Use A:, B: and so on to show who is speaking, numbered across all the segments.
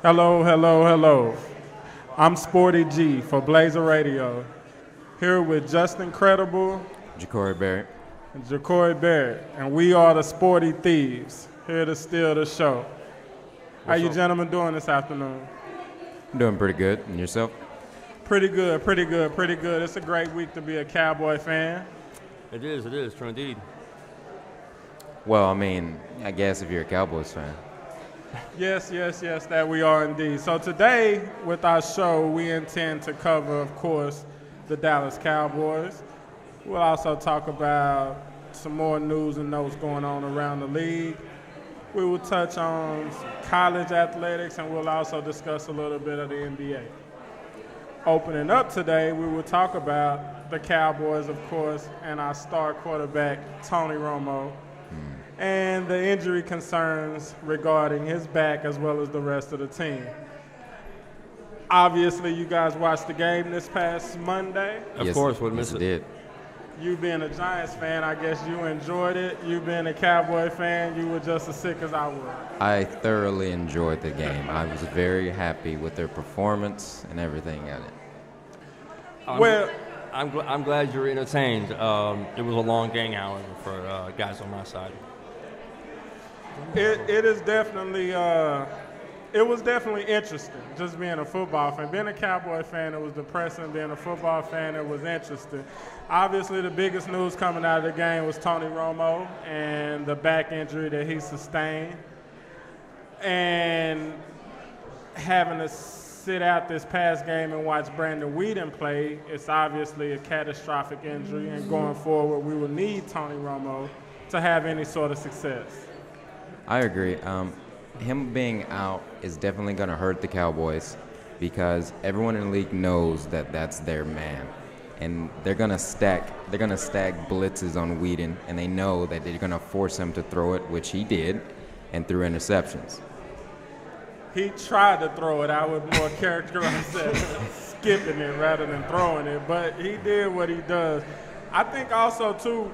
A: Hello, hello, hello. I'm Sporty G for Blazer Radio. Here with Justin Credible,
B: Jucorey Barrett,
A: and Jucorey Barrett, and we are the Sporty Thieves, here to steal the show. How you gentlemen doing this afternoon?
B: I'm doing pretty good. And yourself?
A: Pretty good, pretty good, pretty good. It's a great week to be a Cowboy fan.
C: It is, true indeed.
B: Well, I mean, I guess if you're a Cowboys fan.
A: Yes, that we are indeed. So today, with our show, we intend to cover, of course, the Dallas Cowboys. We'll also talk about some more news and notes going on around the league. We will touch on college athletics, and we'll also discuss a little bit of the NBA. Opening up today, we will talk about the Cowboys, of course, and our star quarterback, Tony Romo, and the injury concerns regarding his back as well as the rest of the team. Obviously, you guys watched the game this past Monday.
C: Of course, wouldn't miss it.
B: Did.
A: You being a Giants fan, I guess you enjoyed it. You being a Cowboy fan, you were just as sick as I was.
B: I thoroughly enjoyed the game. I was very happy with their performance and everything at it.
C: I'm glad you're entertained. It was a long game, however, for guys on my side.
A: It is definitely it was definitely interesting just being a football fan. Being a Cowboy fan, it was depressing. Being a football fan, it was interesting. Obviously, the biggest news coming out of the game was Tony Romo and the back injury that he sustained. And having to sit out this past game and watch Brandon Whedon play, it's obviously a catastrophic injury. And going forward, we will need Tony Romo to have any sort of success.
B: I agree. Him being out is definitely going to hurt the Cowboys because everyone in the league knows that that's their man, and they're going to stack blitzes on Whedon, and they know that they're going to force him to throw it, which he did, and threw interceptions.
A: He tried to throw it. I would more characterize as skipping it rather than throwing it, but he did what he does. I think also too,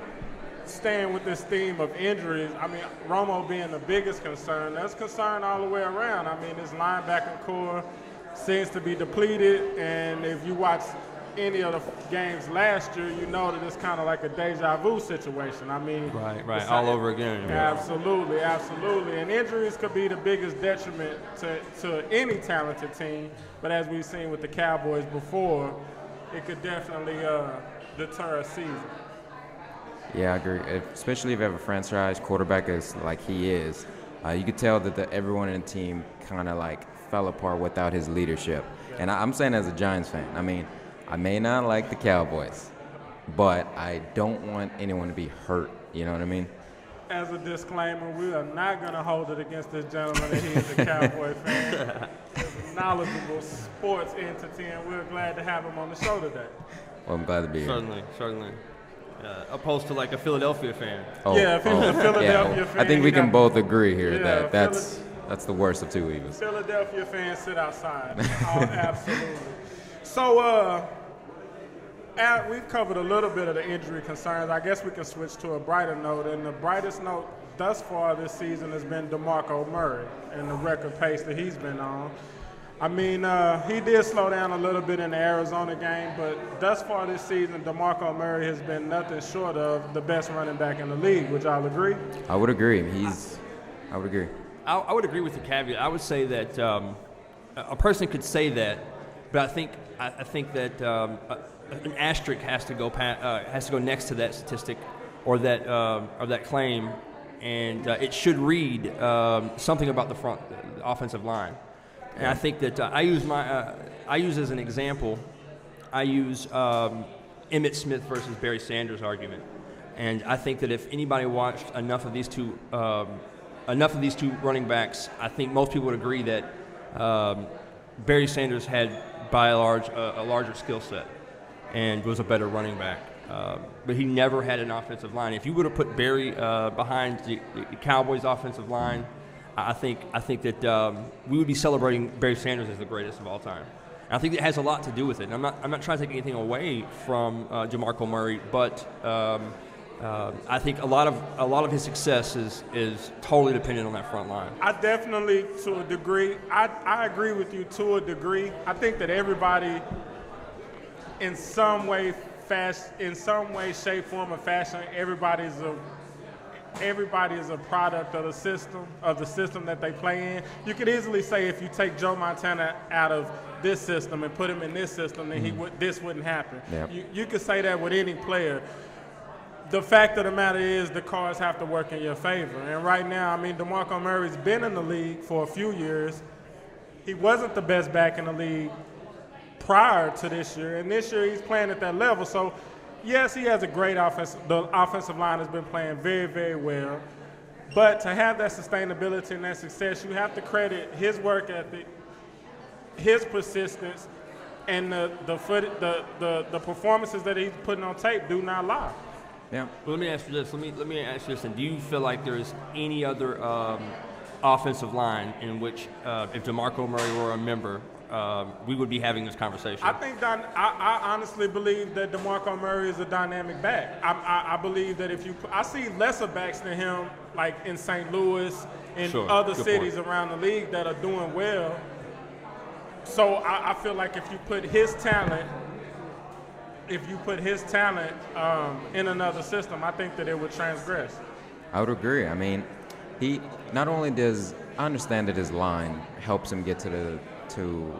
A: staying with this theme of injuries, I mean, Romo being the biggest concern, that's concern all the way around. I mean, his linebacker core seems to be depleted, and if you watch any of the games last year, you know that it's kind of like a deja vu situation. I mean,
C: right, all over again.
A: Absolutely. And injuries could be the biggest detriment to any talented team, but as we've seen with the Cowboys before, it could definitely deter a season.
B: Yeah, I agree. Especially if you have a franchise quarterback as like he is, you could tell that everyone in the team kind of like fell apart without his leadership. And I'm saying as a Giants fan, I mean, I may not like the Cowboys, but I don't want anyone to be hurt. You know what I mean?
A: As a disclaimer, we are not going to hold it against this gentleman that he's a Cowboy fan. He's a knowledgeable sports entity, and we're glad to have him on the show today.
B: Well, I'm glad to be here.
C: Certainly. Opposed to like a Philadelphia fan.
A: If he was a Philadelphia fan.
B: I think we can both agree here that
A: that's
B: the worst of two evils.
A: Philadelphia fans sit outside. Absolutely. So we've covered a little bit of the injury concerns. I guess we can switch to a brighter note. And the brightest note thus far this season has been DeMarco Murray and the record pace that he's been on. I mean, he did slow down a little bit in the Arizona game, but thus far this season, DeMarco Murray has been nothing short of the best running back in the league. Would y'all agree?
B: I would agree. I would agree.
C: I would agree with the caveat. I would say that a person could say that, but I think that an asterisk has to go next to that statistic or that claim, and it should read something about the offensive line. And I think that I use as an example, I use Emmitt Smith versus Barry Sanders argument, and I think that if anybody watched enough of these two running backs, I think most people would agree that Barry Sanders had by and large a larger skill set and was a better running back, but he never had an offensive line. If you would have put Barry behind the Cowboys' offensive line, I think that we would be celebrating Barry Sanders as the greatest of all time. And I think it has a lot to do with it. And I'm not trying to take anything away from DeMarco Murray, but I think a lot of his success is totally dependent on that front line.
A: I definitely, to a degree, I agree with you to a degree. I think that everybody, in some way, shape, form, or fashion, everybody is a product of the system that they play in. You could easily say if you take Joe Montana out of this system and put him in this system, then this wouldn't happen.
B: Yep.
A: You could say that with any player. The fact of the matter is the cards have to work in your favor. And right now, I mean, DeMarco Murray's been in the league for a few years. He wasn't the best back in the league prior to this year, and this year he's playing at that level. So, yes, he has a great offense. The offensive line has been playing very, very well. But to have that sustainability and that success, you have to credit his work ethic, his persistence, and the performances that he's putting on tape do not lie.
C: Yeah. Well, let me ask you this. Let me ask you this. And do you feel like there's any other offensive line in which, if DeMarco Murray were a member, we would be having this conversation?
A: I think I honestly believe that DeMarco Murray is a dynamic back. I believe that I see lesser backs than him, like in St. Louis and other cities around the league that are doing well. So I feel like if you put his talent in another system, I think that it would transgress.
B: I would agree. I mean, he not only does I understand that his line helps him get to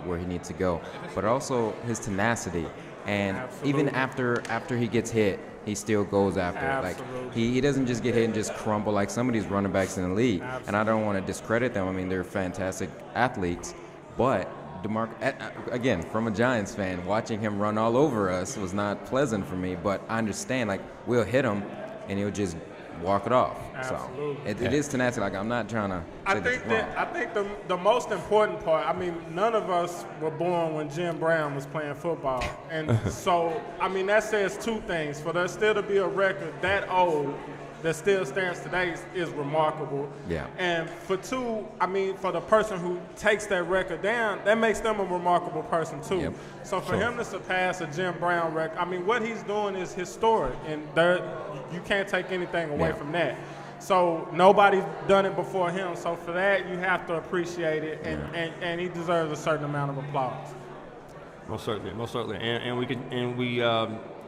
B: where he needs to go, but also his tenacity. And even after he gets hit, he still goes after it. Like he doesn't just get hit and just crumble like some of these running backs in the league. And I don't want to discredit them. I mean, they're fantastic athletes, but DeMarco, again, from a Giants fan, watching him run all over us was not pleasant for me, but I understand, like, we'll hit him and he'll just walk it off.
A: Absolutely.
B: So it is tenacity. Like, I'm not trying to say
A: I think the most important part, I mean, none of us were born when Jim Brown was playing football. And so, I mean, that says two things. For there still to be a record that old that still stands today is remarkable.
B: Yeah.
A: And for two, I mean, for the person who takes that record down, that makes them a remarkable person too.
B: Yep.
A: So for him to surpass a Jim Brown record, I mean, what he's doing is historic, and you can't take anything away from that. So nobody's done it before him. So for that, you have to appreciate it, and he deserves a certain amount of applause.
C: Most certainly, and we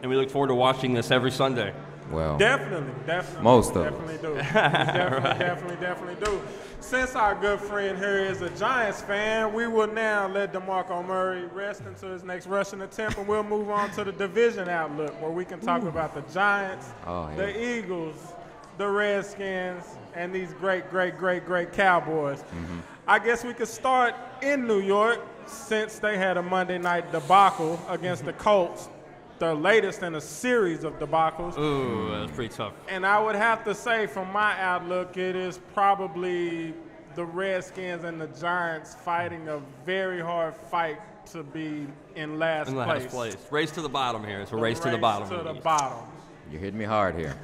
C: look forward to watching this every Sunday.
B: Well,
A: definitely.
B: Most of
A: definitely do. Definitely do. Since our good friend here is a Giants fan, we will now let DeMarco Murray rest into his next rushing attempt, and we'll move on to the division outlook, where we can talk about the Giants, the Eagles, the Redskins, and these great Cowboys.
B: Mm-hmm.
A: I guess we could start in New York, since they had a Monday night debacle against the Colts. The latest in a series of debacles.
C: Ooh, that's pretty tough.
A: And I would have to say, from my outlook, it is probably the Redskins and the Giants fighting a very hard fight to be in last place.
C: Race to the bottom here. It's a race to the bottom.
B: You're hitting me hard here.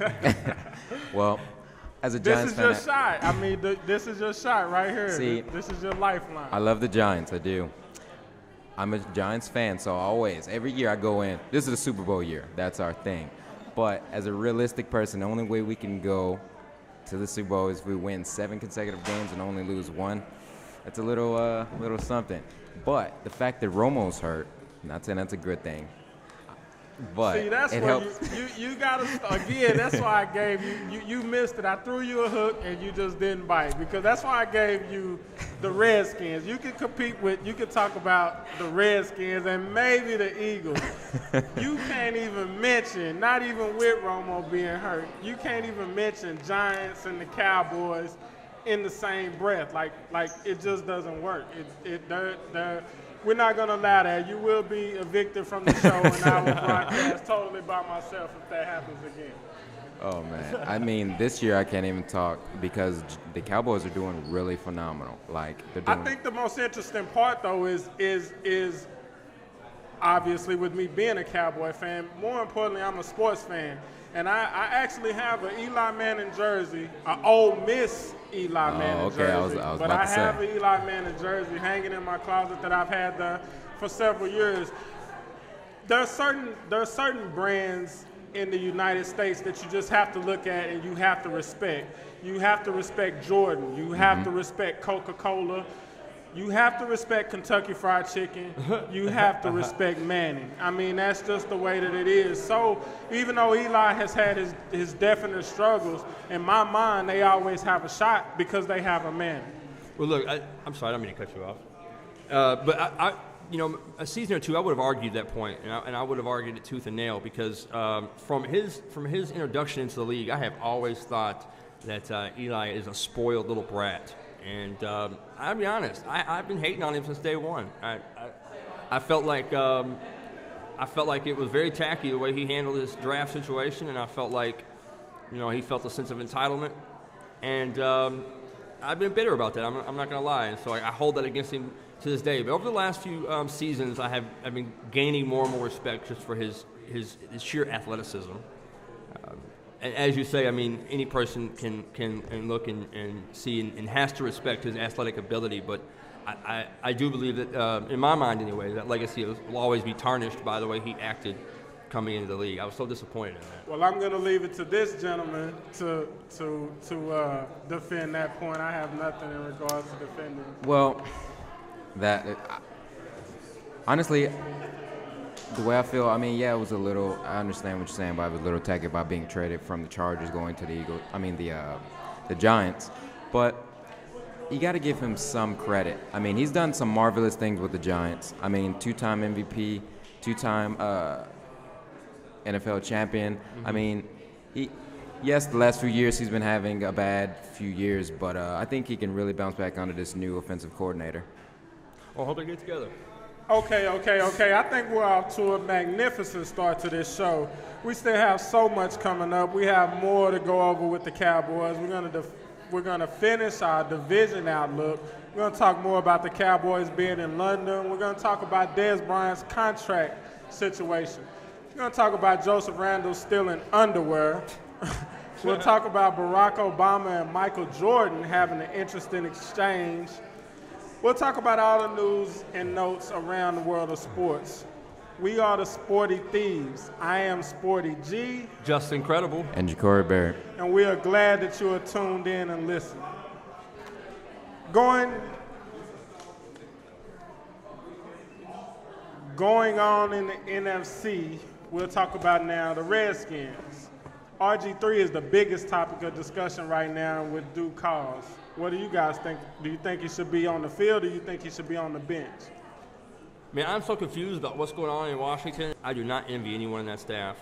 B: Well, as a Giants fan,
A: this is your shot. I mean, this is your shot right here.
B: See,
A: this is your lifeline.
B: I love the Giants. I do. I'm a Giants fan, so every year I go in, this is a Super Bowl year. That's our thing. But as a realistic person, the only way we can go to the Super Bowl is if we win 7 consecutive games and only lose 1. That's a little something. But the fact that Romo's hurt, not saying that's a good thing. But
A: see, that's
B: it
A: where
B: helps.
A: you got to, again, that's why I gave you missed it. I threw you a hook and you just didn't bite, because that's why I gave you the Redskins. You could talk about the Redskins and maybe the Eagles. You can't even mention, not even with Romo being hurt, you can't even mention Giants and the Cowboys in the same breath. Like it just doesn't work. We're not going to allow that. You will be evicted from the show, and I will broadcast totally by myself if that happens again.
B: Oh, man. I mean, this year I can't even talk because the Cowboys are doing really phenomenal. Like, they're doing.
A: I think the most interesting part, though, is obviously with me being a Cowboy fan, more importantly, I'm a sports fan. And I actually have an Eli Manning jersey, an Ole Miss Eli Manning jersey.
B: I was
A: but
B: about
A: I
B: to say.
A: have an Eli Manning jersey hanging in my closet that I've had for several years. There are certain brands in the United States that you just have to look at and you have to respect. You have to respect Jordan. You have to respect Coca-Cola. You have to respect Kentucky Fried Chicken. You have to respect Manning. I mean, that's just the way that it is. So even though Eli has had his definite struggles, in my mind, they always have a shot because they have a Manning.
C: Well, look, I'm sorry, I don't mean to cut you off. But I a season or two, I would have argued that point, and I would have argued it tooth and nail because from his introduction into the league, I have always thought that Eli is a spoiled little brat. And I'll be honest, I've been hating on him since day one. I felt like it was very tacky the way he handled his draft situation, and I felt like, he felt a sense of entitlement. And I've been bitter about that. I'm not going to lie. And so I hold that against him to this day. But over the last few seasons, I've been gaining more and more respect just for his sheer athleticism. And as you say, I mean, any person can look and see and has to respect his athletic ability. But I do believe that, in my mind anyway, that legacy will always be tarnished by the way he acted coming into the league. I was so disappointed in that.
A: Well, I'm going to leave it to this gentleman to defend that point. I have nothing in regards to defending.
B: Well, honestly, the way I feel, I mean, yeah, it was a little. I understand what you're saying, but it was a little tacky about being traded from the Chargers going to the Eagles. I mean, the Giants. But you got to give him some credit. I mean, he's done some marvelous things with the Giants. I mean, two-time MVP, two-time NFL champion. Mm-hmm. I mean, yes, the last few years he's been having a bad few years, but I think he can really bounce back under this new offensive coordinator.
C: Well, hope they get together.
A: Okay. I think we're off to a magnificent start to this show. We still have so much coming up. We have more to go over with the Cowboys. We're gonna finish our division outlook. We're gonna talk more about the Cowboys being in London. We're gonna talk about Dez Bryant's contract situation. We're gonna talk about Joseph Randle stealing underwear. We'll talk about Barack Obama and Michael Jordan having an interesting exchange. We'll talk about all the news and notes around the world of sports. We are the Sporty Thieves. I am Sporty G.
C: Just incredible.
B: And Jucorey Barrett.
A: And we are glad that you are tuned in and listening. Going on in the NFC, we'll talk about now the Redskins. RG3 is the biggest topic of discussion right now with due cause. What do you guys think? Do you think he should be on the field or do you think he should be on the bench?
C: Man, I'm so confused about what's going on in Washington. I do not envy anyone in that staff.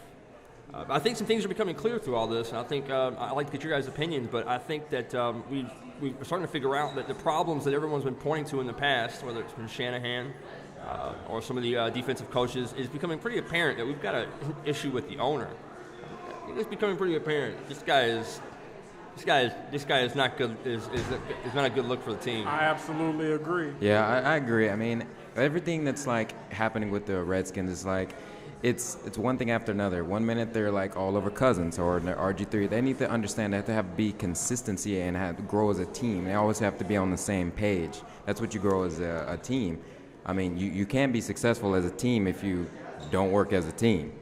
C: I think some things are becoming clear through all this, and I think I'd like to get your guys' opinions, but I think that we're starting to figure out that the problems that everyone's been pointing to in the past, whether it's been Shanahan or some of the defensive coaches, is becoming pretty apparent that we've got an issue with the owner. It's becoming pretty apparent. This guy is not good. Is not a good look for the team.
A: I absolutely agree.
B: Yeah, I agree. I mean, everything that's like happening with the Redskins is like, it's one thing after another. 1 minute they're like all over Cousins or RG3. They need to understand they have to be consistency and have to grow as a team. They always have to be on the same page. That's what you grow as a team. I mean, you can't be successful as a team if you don't work as a team.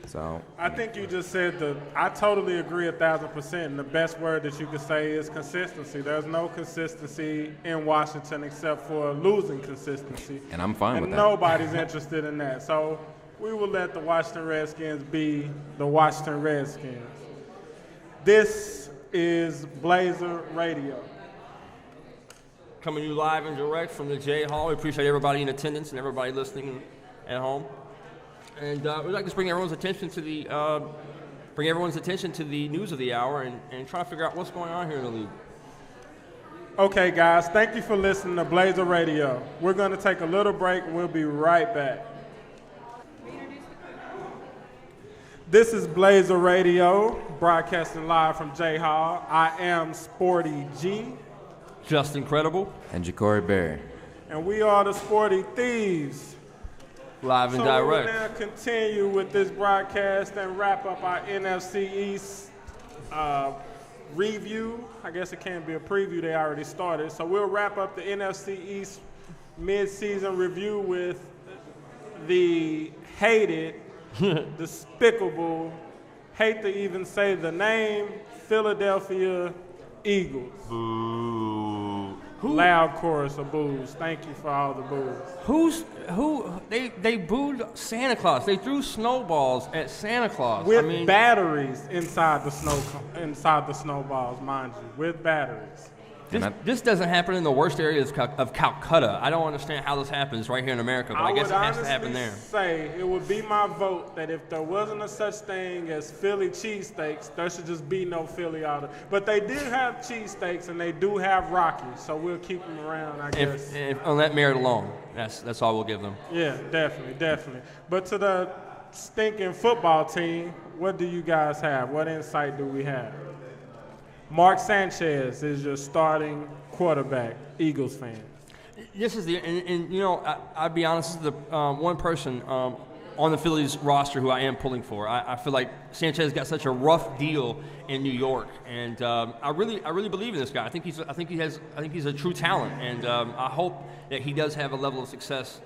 B: So
A: I think you just said I totally agree 1,000%. And the best word that you could say is consistency. There's no consistency in Washington except for losing consistency.
B: And I'm fine with that.
A: Nobody's interested in that. So we will let the Washington Redskins be the Washington Redskins. This is Blazer Radio.
C: Coming to you live and direct from the J Hall. We appreciate everybody in attendance and everybody listening at home. And we'd like to bring everyone's attention to the news of the hour and try to figure out what's going on here in the league.
A: Okay, guys, thank you for listening to Blazer Radio. We're going to take a little break and we'll be right back. This is Blazer Radio, broadcasting live from J Hall. I am Sporty G.
C: Just incredible.
B: And Jucorey Barrett.
A: And we are the Sporty Thieves.
C: Live and direct.
A: So we'll now continue with this broadcast and wrap up our NFC East review. I guess it can't be a preview. They already started. So we'll wrap up the NFC East mid-season review with the hated, despicable, hate to even say the name, Philadelphia Eagles.
C: Boo.
A: Loud chorus of boos. Thank you for all the boos.
C: They booed Santa Claus. They threw snowballs at Santa Claus.
A: With batteries inside the snowballs, mind you, with batteries.
C: This doesn't happen in the worst areas of Calcutta. I don't understand how this happens right here in America, but I guess it has to happen there.
A: I would honestly say it would be my vote that if there wasn't a such thing as Philly cheesesteaks, there should just be no Philly out of. But they did have cheesesteaks and they do have Rockies, so we'll keep them around, I guess.
C: If on that merit alone, that's all we'll give them.
A: Yeah, definitely. But to the stinking football team, what do you guys have? What insight do we have? Mark Sanchez is your starting quarterback, Eagles fan.
C: This is and you know, I'll be honest, this is the one person on the Phillies roster who I am pulling for. I feel like Sanchez got such a rough deal in New York, and I really believe in this guy. I think he's a true talent, and I hope that he does have a level of success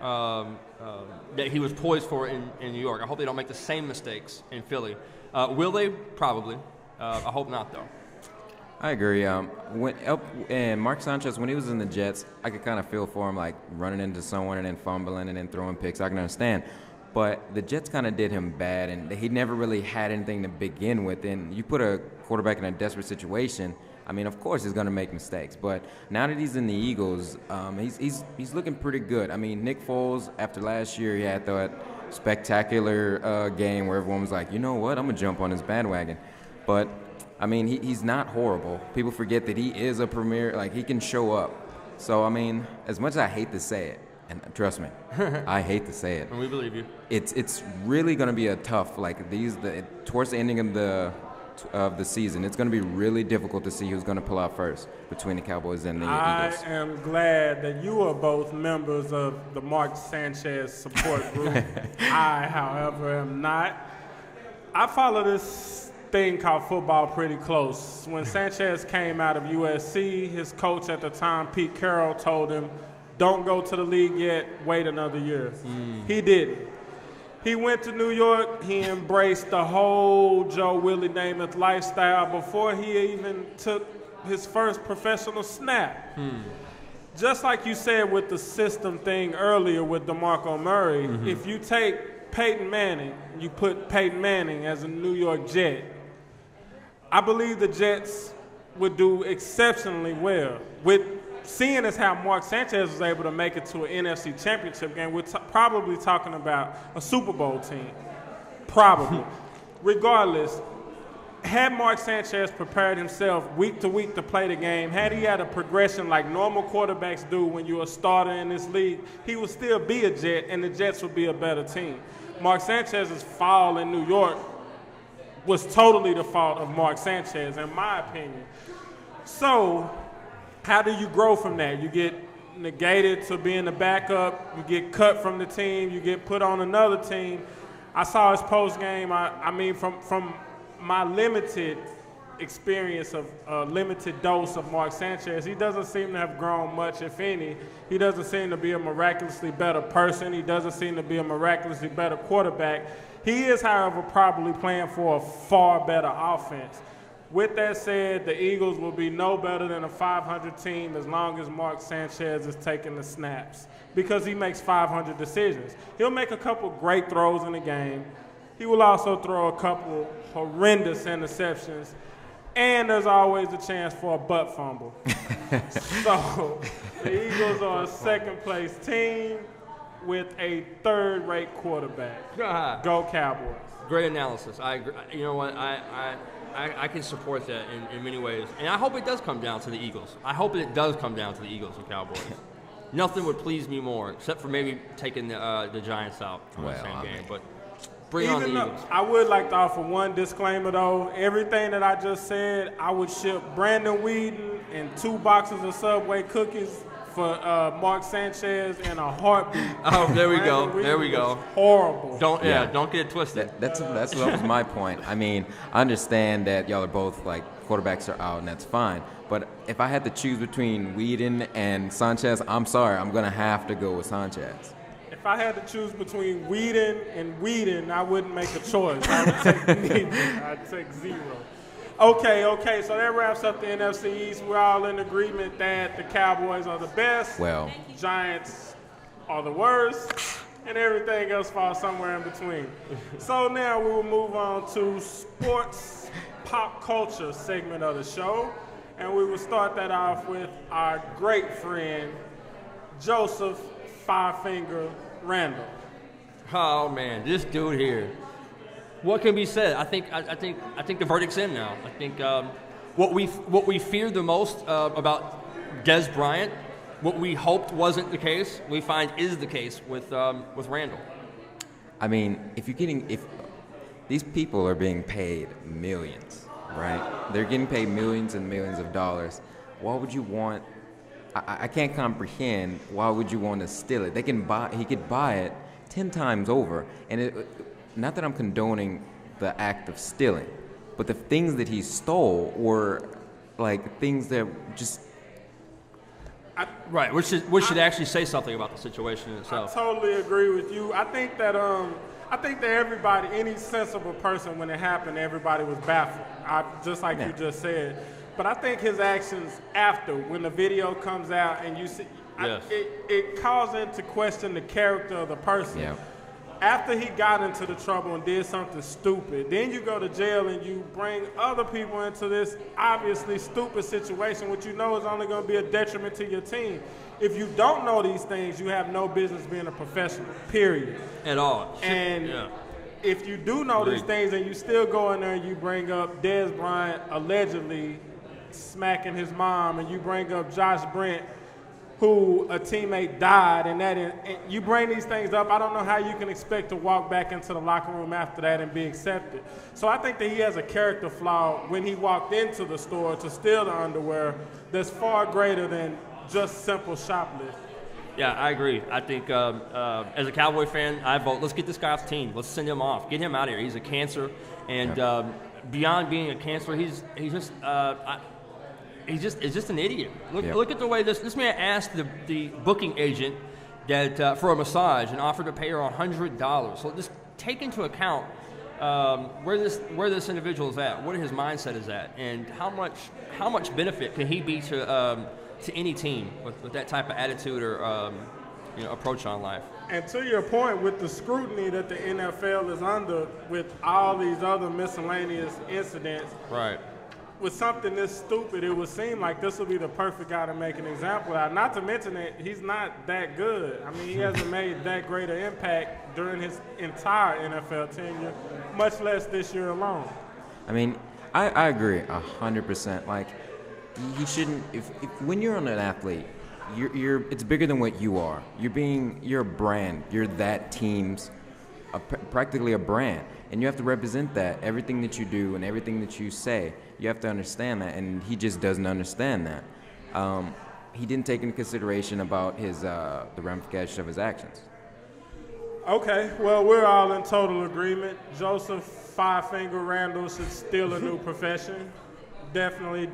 C: that he was poised for in New York. I hope they don't make the same mistakes in Philly. Will they? Probably. I hope not, though.
B: I agree. And Mark Sanchez, when he was in the Jets, I could kind of feel for him, like running into someone and then fumbling and then throwing picks. I can understand. But the Jets kind of did him bad, and he never really had anything to begin with. And you put a quarterback in a desperate situation, I mean, of course he's going to make mistakes. But now that he's in the Eagles, he's looking pretty good. I mean, Nick Foles, after last year, he had that spectacular game where everyone was like, you know what, I'm going to jump on his bandwagon. But I mean, he's not horrible. People forget that he is a premier, like he can show up. So, I mean, as much as I hate to say it, and trust me, I hate to say it.
C: And we believe you.
B: It's really going to be a tough, like towards the ending of the season, it's going to be really difficult to see who's going to pull out first between the Cowboys and the Eagles.
A: I am glad that you are both members of the Mark Sanchez support group. I, however, am not. I follow this thing called football pretty close. When Sanchez came out of USC, his coach at the time, Pete Carroll, told him, don't go to the league yet, wait another year. He didn't. He went to New York, he embraced the whole Joe Willie Namath lifestyle before he even took his first professional snap. Just like you said with the system thing earlier with DeMarco Murray, if you take Peyton Manning, you put Peyton Manning as a New York Jet, I believe the Jets would do exceptionally well. With seeing as how Mark Sanchez was able to make it to an NFC Championship game, we're probably talking about a Super Bowl team. Probably. Regardless, had Mark Sanchez prepared himself week to week to play the game, had he had a progression like normal quarterbacks do when you're a starter in this league, he would still be a Jet, and the Jets would be a better team. Mark Sanchez's fall in New York was totally the fault of Mark Sanchez, in my opinion. So, how do you grow from that? You get negated to being the backup, you get cut from the team, you get put on another team. I saw his post game. I mean, from my limited experience of a limited dose of Mark Sanchez, he doesn't seem to have grown much, if any. He doesn't seem to be a miraculously better person. He doesn't seem to be a miraculously better quarterback. He is, however, probably playing for a far better offense. With that said, the Eagles will be no better than a 500 team as long as Mark Sanchez is taking the snaps, because he makes 500 decisions. He'll make a couple great throws in the game. He will also throw a couple horrendous interceptions, and there's always a chance for a butt fumble. So the Eagles are a second-place team with a third-rate quarterback. Go Cowboys.
C: Great analysis. I agree. You know what? I can support that in many ways. And I hope it does come down to the Eagles. I hope it does come down to the Eagles and Cowboys. Nothing would please me more, except for maybe taking the Giants out from the same game. But bring on the Eagles.
A: I would like to offer one disclaimer, though. Everything that I just said, I would ship Brandon Whedon and 2 boxes of Subway cookies for Mark Sanchez in a heartbeat.
C: Oh, there we go. There we go.
A: Horrible.
C: Don't get it twisted.
B: That was my point. I mean, I understand that y'all are both like quarterbacks are out, and that's fine. But if I had to choose between Whedon and Sanchez, I'm sorry, I'm gonna have to go with Sanchez.
A: If I had to choose between Whedon and Whedon, I wouldn't make a choice. I would take neither. I'd take 0. Okay, so that wraps up the NFC East. We're all in agreement that the Cowboys are the best.
B: Well,
A: Giants are the worst, and everything else falls somewhere in between. So now we will move on to sports pop culture segment of the show, and we will start that off with our great friend, Joseph Five Finger Randall.
C: Oh man, this dude here. What can be said? I think the verdict's in now. I think what we feared the most about Des Bryant, what we hoped wasn't the case, we find is the case with Randall.
B: I mean, if these people are being paid millions, right? They're getting paid millions and millions of dollars. Why would you want? I can't comprehend why would you want to steal it. He could buy it 10 times over, and not that I'm condoning the act of stealing, but the things that he stole were like things that just.
C: Right, which should actually say something about the situation itself.
A: I totally agree with you. I think that everybody, any sensible person, when it happened, everybody was baffled. Just like you just said. But I think his actions after, when the video comes out and you see,
C: yes.
A: it calls into question the character of the person.
B: Yeah.
A: After he got into the trouble and did something stupid, then you go to jail and you bring other people into this obviously stupid situation, which you know is only going to be a detriment to your team. If you don't know these things, you have no business being a professional, period.
C: At all.
A: And if you do know these things and you still go in there and you bring up Des Bryant allegedly smacking his mom, and you bring up Josh Brent, who a teammate died, and you bring these things up, I don't know how you can expect to walk back into the locker room after that and be accepted. So I think that he has a character flaw when he walked into the store to steal the underwear that's far greater than just simple shoplifting.
C: Yeah, I agree. I think as a Cowboy fan, I vote, let's get this guy off the team. Let's send him off. Get him out of here. He's a cancer. And beyond being a cancer, he's just an idiot. Look at the way this man asked the booking agent that for a massage and offered to pay her $100. So just take into account where this individual is at, what his mindset is at, and how much benefit can he be to any team with that type of attitude or approach on life.
A: And to your point, with the scrutiny that the NFL is under with all these other miscellaneous incidents,
C: right?
A: With something this stupid, it would seem like this would be the perfect guy to make an example out. Not to mention that he's not that good. I mean, he hasn't made that great an impact during his entire NFL tenure, much less this year alone.
B: I mean, I agree 100%. Like, he shouldn't. If when you're an athlete, it's bigger than what you are. You're a brand. You're that team's practically a brand, and you have to represent that. Everything that you do and everything that you say, you have to understand that, and he just doesn't understand that. He didn't take into consideration about the ramifications of his actions. Okay,
A: well, we're all in total agreement. Joseph Five Finger Randall should steal a new profession. Definitely.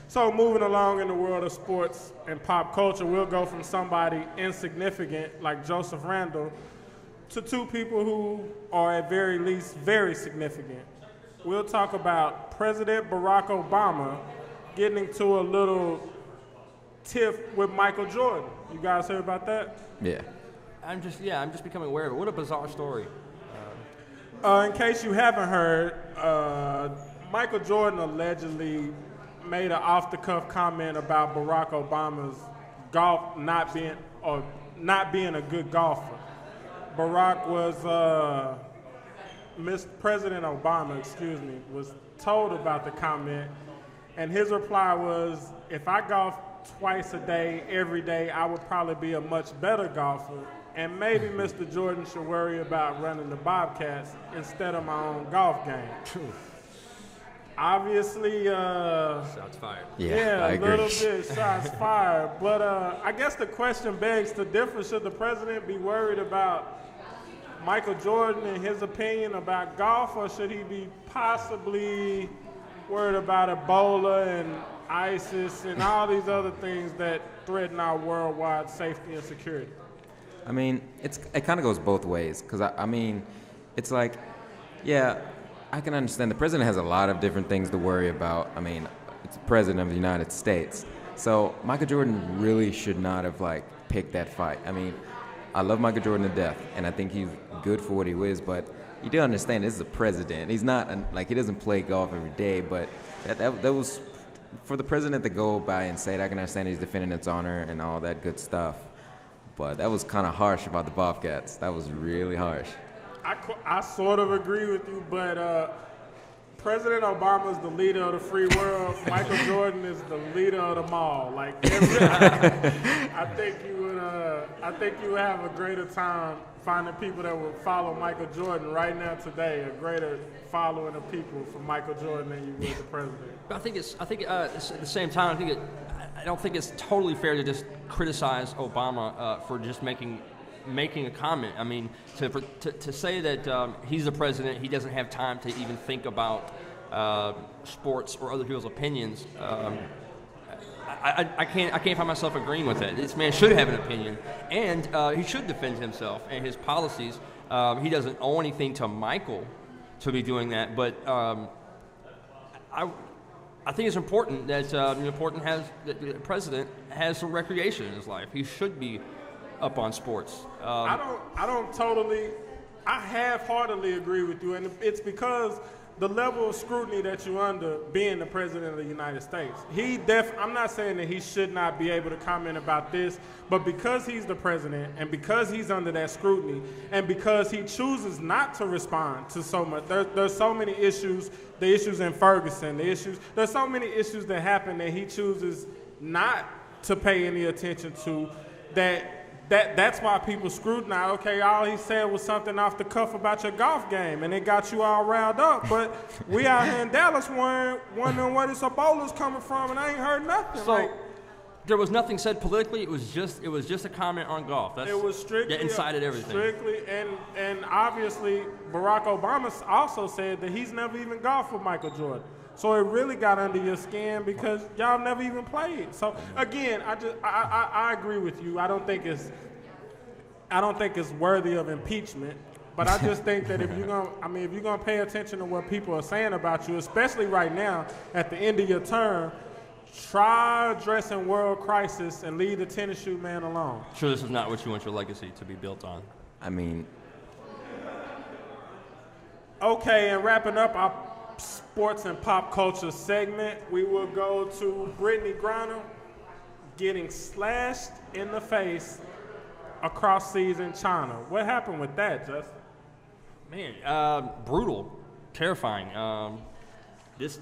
A: So moving along in the world of sports and pop culture, we'll go from somebody insignificant like Joseph Randall to two people who are at very least very significant. We'll talk about President Barack Obama getting into a little tiff with Michael Jordan. You guys heard about that?
B: Yeah.
C: I'm just becoming aware of it. What a bizarre story.
A: In case you haven't heard, Michael Jordan allegedly made an off-the-cuff comment about Barack Obama's golf not being a good golfer. Barack was President Obama, was told about the comment, and his reply was, "If I golf twice a day, every day, I would probably be a much better golfer, and maybe Mr. Jordan should worry about running the Bobcats instead of my own golf game." Obviously,
C: shots fired.
A: Yeah,
B: I
A: a
B: agree.
A: little bit shots fired. But I guess the question begs to differ. Should the president be worried about Michael Jordan and his opinion about golf, or should he be possibly worried about Ebola and ISIS and all these other things that threaten our worldwide safety and security?
B: I mean, it kind of goes both ways because, I mean, it's like, yeah, I can understand the president has a lot of different things to worry about. I mean, it's the president of the United States. So Michael Jordan really should not have, like, picked that fight. I mean, I love Michael Jordan to death, and I think he's good for what he is, but you do understand this is a president. He's not, like, he doesn't play golf every day, but that was, for the president to go by and say it, I can understand he's defending its honor and all that good stuff. But that was kind of harsh about the Bobcats. That was really harsh.
A: I sort of agree with you, but President Obama is the leader of the free world. Michael Jordan is the leader of the mall. Like, I think you would have a greater time finding people that would follow Michael Jordan right now today, a greater following of people for Michael Jordan than you would the president.
C: But I think at the same time, I don't think it's totally fair to just criticize Obama for just making a comment. I mean, to say that he's the president, he doesn't have time to even think about sports or other people's opinions. I can't find myself agreeing with that. This man should have an opinion, and he should defend himself and his policies. He doesn't owe anything to Michael to be doing that, but I think it's important that the president has some recreation in his life. He should be up on sports.
A: I half-heartedly agree with you, and it's because the level of scrutiny that you're under being the president of the United States. I'm not saying that he should not be able to comment about this, but because he's the president and because he's under that scrutiny and because he chooses not to respond to so much, there's so many issues, the issues in Ferguson, there's so many issues that happen that he chooses not to pay any attention to, that's why people scrutinize. Okay, all he said was something off the cuff about your golf game, and it got you all riled up. But we out here in Dallas wondering where this Ebola's coming from, and I ain't heard nothing.
C: So there was nothing said politically. It was just a comment on golf.
A: It was strictly
C: incited everything.
A: Strictly, and obviously Barack Obama also said that he's never even golfed with Michael Jordan. So it really got under your skin because y'all never even played. So again, I agree with you. I don't think it's worthy of impeachment. But I just think that if you're gonna pay attention to what people are saying about you, especially right now at the end of your term, try addressing world crisis and leave the tennis shoe man alone.
C: Sure, this is not what you want your legacy to be built on.
B: I mean,
A: okay, and wrapping up our sports and pop culture segment, we will go to Brittany Griner getting slashed in the face across seas in China. What happened with that, Justin?
C: Man, brutal, terrifying. This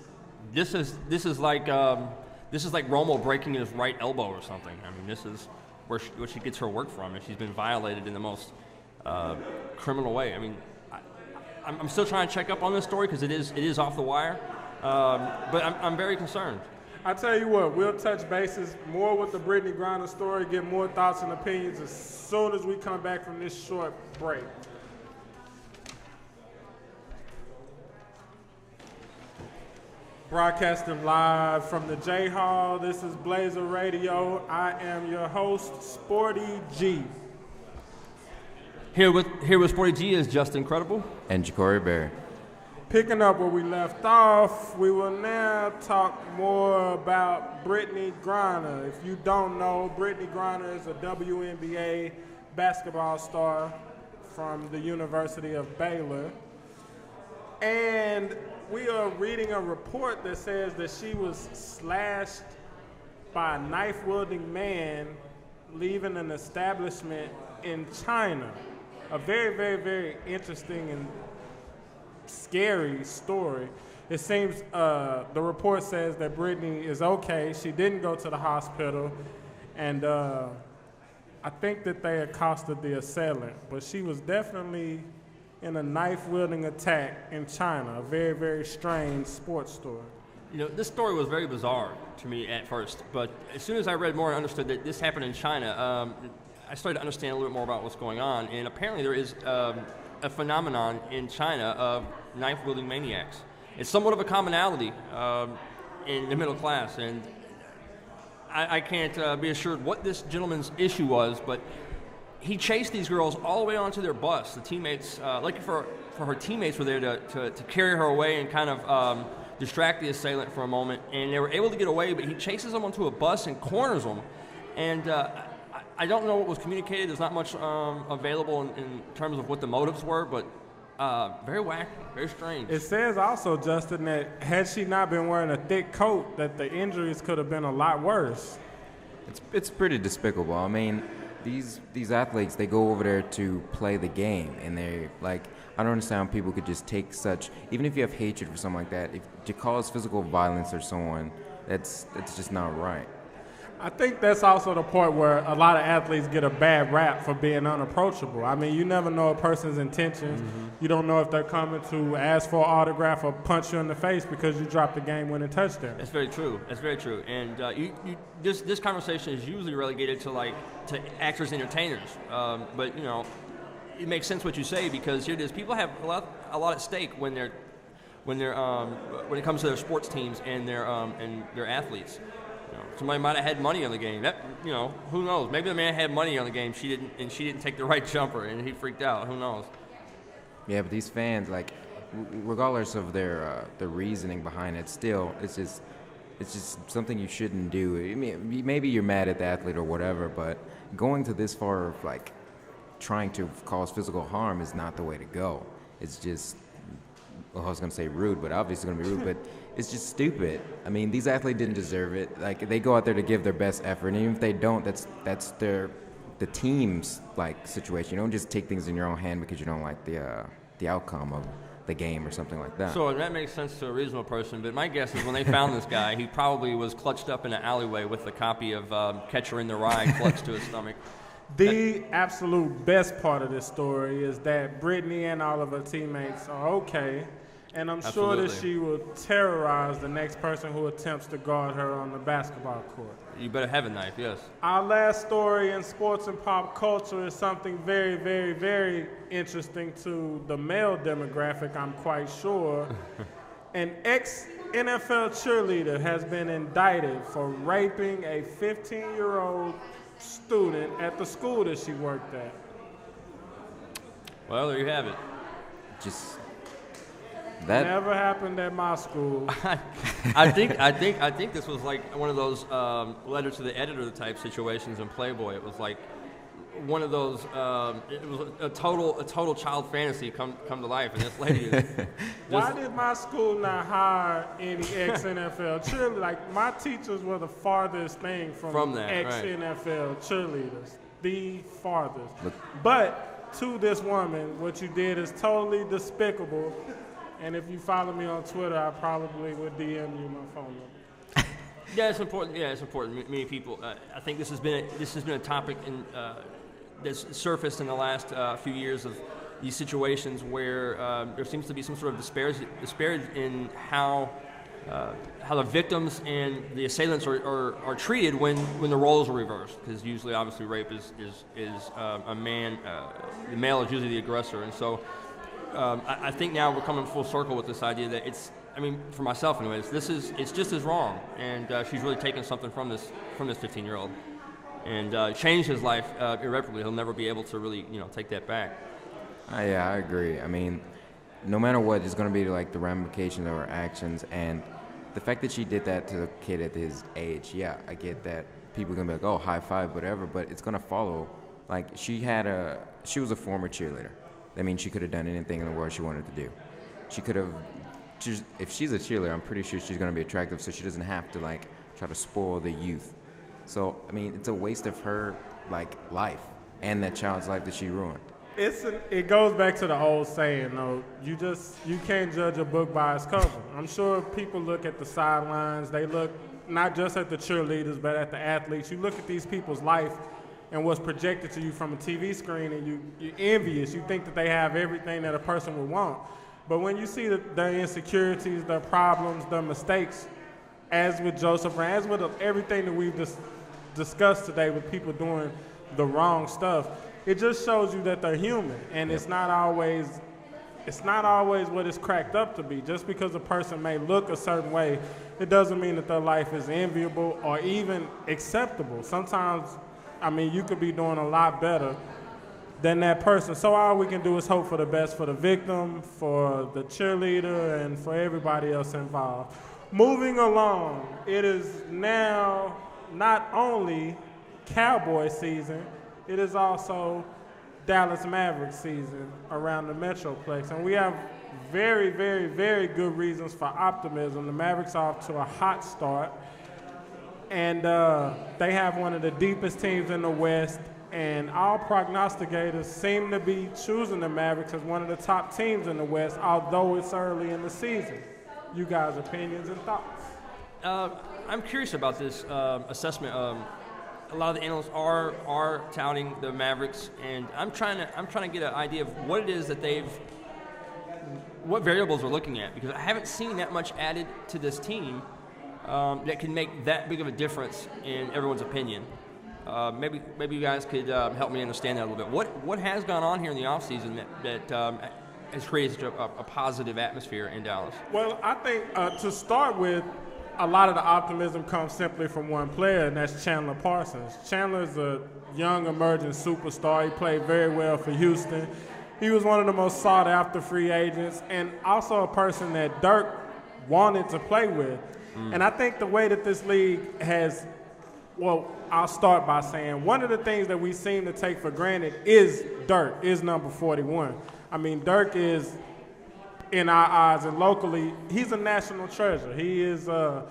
C: is like Romo breaking his right elbow or something. I mean, this is where she gets her work from, and she's been violated in the most criminal way. I mean, I'm still trying to check up on this story because it is off the wire, but I'm very concerned.
A: I tell you what, we'll touch bases more with the Brittany Griner story, get more thoughts and opinions as soon as we come back from this short break. Broadcasting live from the J Hall, this is Blazer Radio. I am your host, Sporty G.
C: Here with Sporty G is Justin Credible
B: and Jucorey Barry.
A: Picking up where we left off, we will now talk more about Brittany Griner. If you don't know, Brittany Griner is a WNBA basketball star from the University of Baylor. And we are reading a report that says that she was slashed by a knife-wielding man leaving an establishment in China. A very, very, very interesting and scary story. It seems the report says that Brittany is okay. She didn't go to the hospital, and I think that they accosted the assailant, but she was definitely in a knife-wielding attack in China. A very, very strange sports story.
C: You know, this story was very bizarre to me at first, but as soon as I read more and understood that this happened in China, I started to understand a little bit more about what's going on, and apparently there is a phenomenon in China of knife-wielding maniacs. It's somewhat of a commonality in the middle class, and I can't be assured what this gentleman's issue was, but he chased these girls all the way onto their bus. The teammates, lucky for her teammates, were there to carry her away and kind of distract the assailant for a moment. And they were able to get away, but he chases them onto a bus and corners them. And I don't know what was communicated. There's not much available in terms of what the motives were, but very wacky, very strange.
A: It says also, Justin, that had she not been wearing a thick coat, that the injuries could have been a lot worse.
B: It's pretty despicable. I mean, these athletes, they go over there to play the game, and they like. I don't understand how people could just take such. Even if you have hatred for someone like that, if to cause physical violence or someone, that's just not right.
A: I think that's also the point where a lot of athletes get a bad rap for being unapproachable. I mean, you never know a person's intentions. Mm-hmm. You don't know if they're coming to ask for an autograph or punch you in the face because you dropped the game-winning touchdown.
C: That's very true. That's very true. And this conversation is usually relegated to actors, entertainers. But you know, it makes sense what you say, because here it is. People have a lot at stake when it comes to their sports teams and their athletes. Somebody might have had money on the game. That, you know, who knows? Maybe the man had money on the game. She didn't take the right jumper, and he freaked out. Who knows?
B: Yeah, but these fans, like, regardless of their reasoning behind it, still, it's just something you shouldn't do. I mean, maybe you're mad at the athlete or whatever, but going to this far of like trying to cause physical harm is not the way to go. It's just, well, I was gonna say rude, but obviously it's gonna be rude, but. It's just stupid. I mean, these athletes didn't deserve it. Like, they go out there to give their best effort, and even if they don't, that's the team's like situation. You don't just take things in your own hand because you don't like the outcome of the game or something like that.
C: So that makes sense to a reasonable person, but my guess is when they found this guy, he probably was clutched up in an alleyway with a copy of Catcher in the Rye clutched to his stomach.
A: The absolute best part of this story is that Brittany and all of her teammates are okay. And I'm sure that she will terrorize the next person who attempts to guard her on the basketball court.
C: You better have a knife, yes.
A: Our last story in sports and pop culture is something very, very, very interesting to the male demographic, I'm quite sure. An ex-NFL cheerleader has been indicted for raping a 15-year-old student at the school that she worked at.
C: Well, there you have it.
A: That never happened at my school.
C: I think this was like one of those letter to the editor type situations in Playboy. It was like one of those. It was a total child fantasy come to life, and this lady.
A: Why did my school not hire any ex-NFL cheerleaders? Like, my teachers were the farthest thing from that, ex-NFL cheerleaders, the farthest. But to this woman, what you did is totally despicable. And if you follow me on Twitter, I probably would DM you my phone number.
C: Yeah, it's important. Yeah, it's important. Many people. I think this has been a topic that's surfaced in the last few years of these situations where there seems to be some sort of disparity in how the victims and the assailants are treated when the roles are reversed. Because usually, obviously, rape is a man. The male is usually the aggressor, and so. I think now we're coming full circle with this idea that for myself anyways, it's just as wrong, and she's really taken something from this 15-year-old, and changed his life irreparably. He'll never be able to really, take that back.
B: Yeah, I agree. I mean, no matter what, it's going to be like the ramifications of her actions, and the fact that she did that to the kid at his age. Yeah, I get that. People are going to be like, oh, high five, whatever, but it's going to follow. Like, she was a former cheerleader. I mean, she could have done anything in the world she wanted to do. She could have, if she's a cheerleader, I'm pretty sure she's going to be attractive, so she doesn't have to, like, try to spoil the youth. So, I mean, it's a waste of her, like, life and that child's life that she ruined.
A: It goes back to the old saying, though. You can't judge a book by its cover. I'm sure people look at the sidelines. They look not just at the cheerleaders, but at the athletes. You look at these people's life and what's projected to you from a TV screen, and you're envious. You think that they have everything that a person would want. But when you see their insecurities, their problems, their mistakes, as with Joseph Brown, as with everything that we've discussed today with people doing the wrong stuff, it just shows you that they're human, and it's not always what it's cracked up to be. Just because a person may look a certain way, it doesn't mean that their life is enviable or even acceptable. Sometimes, I mean, you could be doing a lot better than that person. So all we can do is hope for the best for the victim, for the cheerleader, and for everybody else involved. Moving along, it is now not only Cowboy season, it is also Dallas Mavericks season around the Metroplex. And we have very, very, very good reasons for optimism. The Mavericks are off to a hot start, and they have one of the deepest teams in the West, and all prognosticators seem to be choosing the Mavericks as one of the top teams in the West, although it's early in the season. You guys' opinions and thoughts?
C: I'm curious about this assessment. A lot of the analysts are touting the Mavericks, and I'm trying to get an idea of what it is that what variables we're looking at, because I haven't seen that much added to this team that can make that big of a difference in everyone's opinion. Maybe you guys could help me understand that a little bit. What has gone on here in the offseason that has created such a positive atmosphere in Dallas?
A: Well, I think to start with, a lot of the optimism comes simply from one player, and that's Chandler Parsons. Chandler's a young emerging superstar. He played very well for Houston. He was one of the most sought-after free agents, and also a person that Dirk wanted to play with. And I think the way that this league has, well, I'll start by saying one of the things that we seem to take for granted is Dirk, is number 41. I mean, Dirk is, in our eyes and locally, he's a national treasure. He is a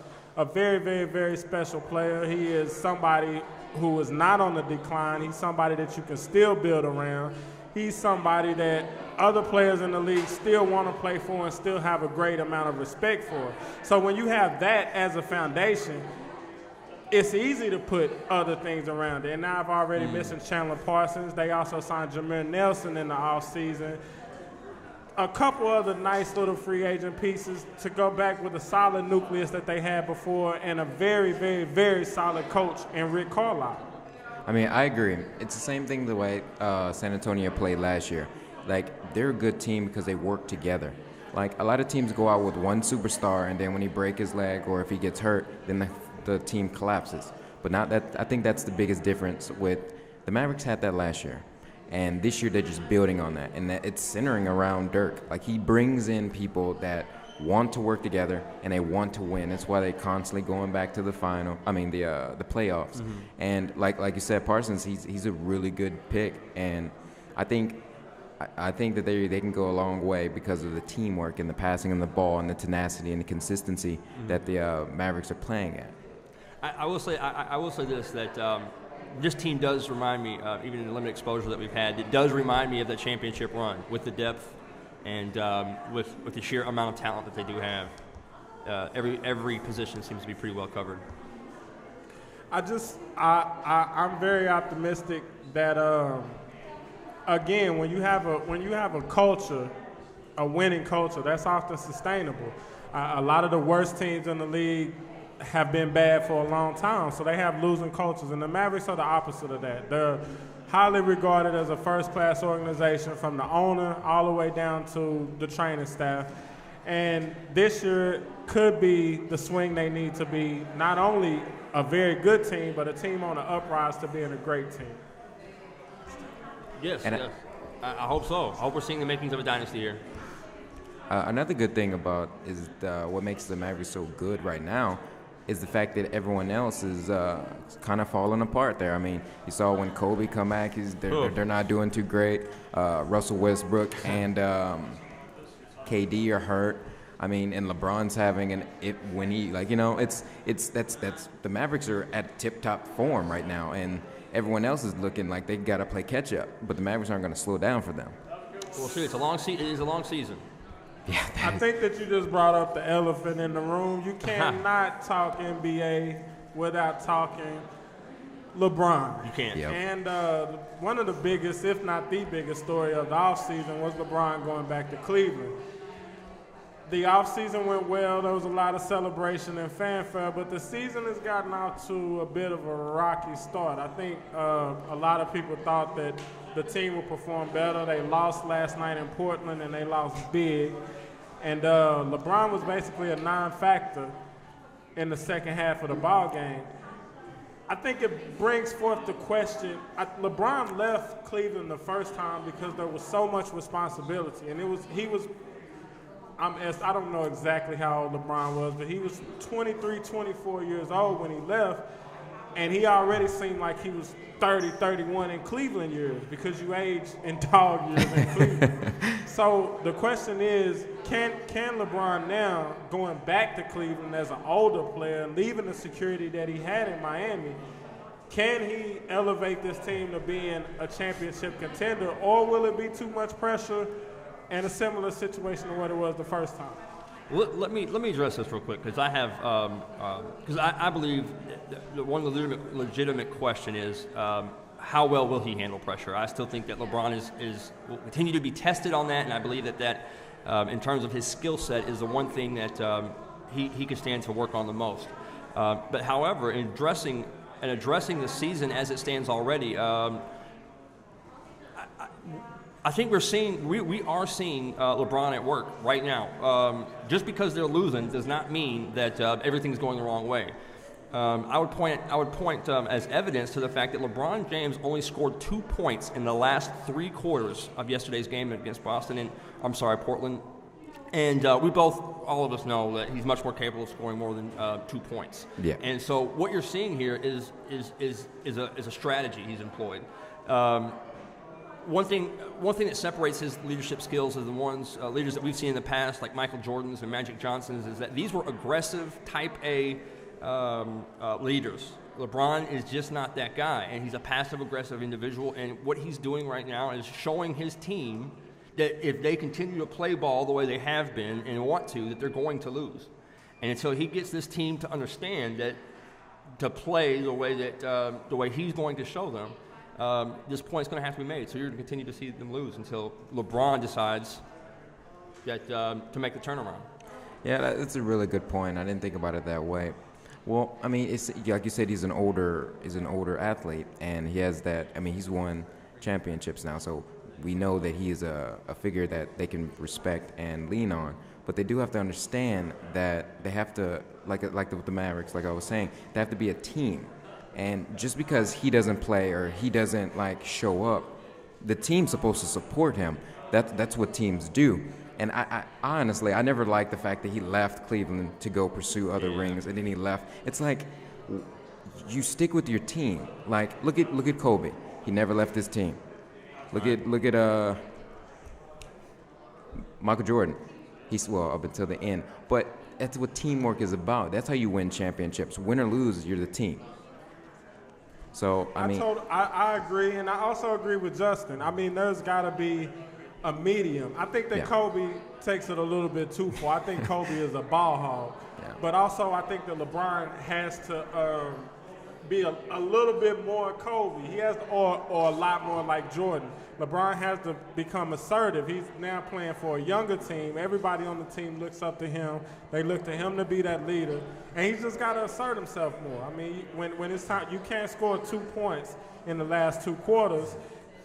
A: very, very, very special player. He is somebody who is not on the decline. He's somebody that you can still build around. He's somebody that other players in the league still want to play for and still have a great amount of respect for. So when you have that as a foundation, it's easy to put other things around it. And now I've already mentioned Chandler Parsons. They also signed Jameer Nelson in the offseason. A couple other nice little free agent pieces to go back with a solid nucleus that they had before, and a very, very, very solid coach in Rick Carlisle.
B: I mean, I agree. It's the same thing the way San Antonio played last year. Like, they're a good team because they work together. Like, a lot of teams go out with one superstar, and then when he breaks his leg or if he gets hurt, then the team collapses. But now I think that's the biggest difference with the Mavericks had that last year. And this year they're just building on that, and that it's centering around Dirk. Like, he brings in people that want to work together and they want to win. That's why they constantly going back to the playoffs. Mm-hmm. And like you said, Parsons, he's a really good pick, and I think that they can go a long way because of the teamwork and the passing of the ball and the tenacity and the consistency that the Mavericks are playing at.
C: I will say this, that this team does remind me, even in the limited exposure that we've had, it does remind me of the championship run with the depth and with the sheer amount of talent that they do have. Every position seems to be pretty well covered.
A: I'm very optimistic that again, when you have a culture, a winning culture, that's often sustainable. A lot of the worst teams in the league have been bad for a long time, so they have losing cultures, and the Mavericks are the opposite of that. They're highly regarded as a first-class organization from the owner all the way down to the training staff, and this year could be the swing they need to be not only a very good team, but a team on the uprise to being a great team.
C: Yes, yes. I hope so. I hope we're seeing the makings of a dynasty here.
B: Another good thing about is what makes the Mavericks so good right now is the fact that everyone else is kind of falling apart there. I mean, you saw when Kobe come back, they're not doing too great. Russell Westbrook and KD are hurt. I mean, and LeBron's having that's the Mavericks are at tip-top form right now, and everyone else is looking like they got to play catch-up, but the Mavericks aren't going to slow down for them.
C: We'll see. It is a long season.
B: Yeah,
A: I think that you just brought up the elephant in the room. You cannot talk NBA without talking LeBron.
C: You can't.
B: Yep.
A: And one of the biggest, if not the biggest story of the offseason was LeBron going back to Cleveland. The offseason went well. There was a lot of celebration and fanfare, but the season has gotten out to a bit of a rocky start. I think a lot of people thought that the team would perform better. They lost last night in Portland, and they lost big. And LeBron was basically a non-factor in the second half of the ball game. I think it brings forth the question. LeBron left Cleveland the first time because there was so much responsibility, and I don't know exactly how old LeBron was, but he was 23, 24 years old when he left, and he already seemed like he was 30, 31 in Cleveland years because you age in dog years in Cleveland. So the question is, can LeBron now, going back to Cleveland as an older player, leaving the security that he had in Miami, can he elevate this team to being a championship contender, or will it be too much pressure and a similar situation to what it was the first time?
C: Let me address this real quick, because I have I believe that one of the legitimate question is how well will he handle pressure. I still think that LeBron will continue to be tested on that, and I believe that in terms of his skill set is the one thing that he could stand to work on the most. But however, in addressing the season as it stands already, I think we are seeing LeBron at work right now. Just because they're losing does not mean that everything's going the wrong way. I would point as evidence to the fact that LeBron James only scored 2 points in the last 3 quarters of yesterday's game against Portland. And all of us know that he's much more capable of scoring more than 2 points.
B: Yeah.
C: And so what you're seeing here is a strategy he's employed. One thing that separates his leadership skills is the leaders that we've seen in the past, like Michael Jordan's and Magic Johnson's, is that these were aggressive type A leaders. LeBron is just not that guy, and he's a passive-aggressive individual. And what he's doing right now is showing his team that if they continue to play ball the way they have been and want to, that they're going to lose. And until he gets this team to understand that to play the way he's going to show them, this point's going to have to be made. So you're going to continue to see them lose until LeBron decides that to make the turnaround.
B: Yeah, that's a really good point. I didn't think about it that way. Well, I mean, it's like you said, he's an older athlete, and he has that. I mean, he's won championships now, so we know that he is a figure that they can respect and lean on. But they do have to understand that they have to, like with the Mavericks, like I was saying, they have to be a team. And just because he doesn't play or he doesn't show up, the team's supposed to support him. That's what teams do. And I honestly, I never liked the fact that he left Cleveland to go pursue other rings, and then he left. It's like you stick with your team. Like look at Kobe. He never left his team. Look at Michael Jordan. He's up until the end. But that's what teamwork is about. That's how you win championships. Win or lose, you're the team. So
A: I agree, and I also agree with Justin. I mean, there's got to be a medium. I think that Kobe takes it a little bit too far. I think Kobe is a ball hog, but also I think that LeBron has to be a little bit more Kobe. He has to, or a lot more like Jordan. LeBron has to become assertive. He's now playing for a younger team. Everybody on the team looks up to him. They look to him to be that leader, and he's just got to assert himself more. I mean, when it's time, you can't score 2 points in the last 2 quarters